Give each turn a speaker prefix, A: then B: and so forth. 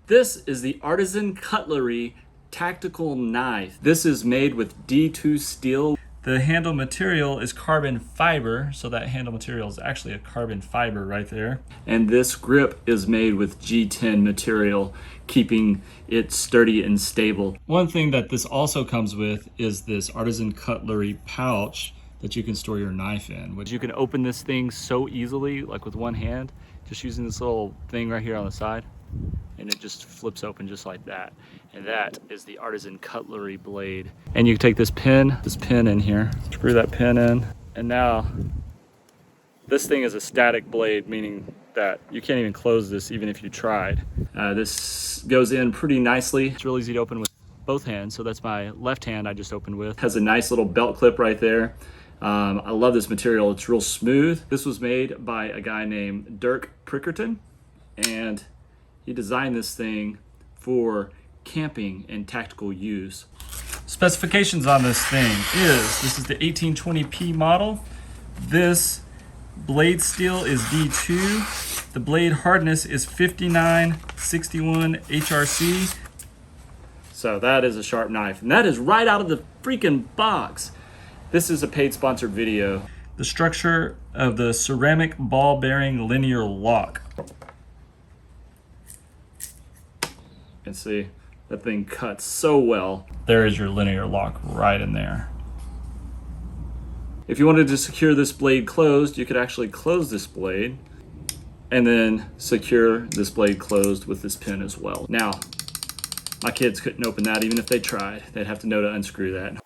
A: This is the Artisan Cutlery tactical knife. This is made with D2 steel. The handle material is carbon fiber, so that handle material is actually a carbon fiber right there. And this grip is made with G10 material, keeping it sturdy and stable. One thing that this also comes with is this Artisan Cutlery pouch that you can store your knife in, which you can open this thing so easily, like with one hand, just using this little thing right here on the side. And it just flips open just like that. And that is the Artisan Cutlery blade. And you can take this pin in here, screw that pin in, and now this thing is a static blade, meaning that you can't even close this even if you tried. This goes in pretty nicely. It's real easy to open with both hands, so that's my left hand I just opened with. Has a nice little belt clip right there. I love this material, it's real smooth. This was made by a guy named Dirk Prikerton, and he designed this thing for camping and tactical use. Specifications on this thing this is the 1820p model. This blade steel is D2. The blade hardness is 5961 HRC. So that is a sharp knife, and that is right out of the freaking box. This is a paid sponsored video. The structure of the ceramic ball bearing linear lock. You can see that thing cuts so well. There is your linear lock right in there. If you wanted to secure this blade closed, you could actually close this blade and then secure this blade closed with this pin as well. Now, my kids couldn't open that even if they tried. They'd have to know to unscrew that.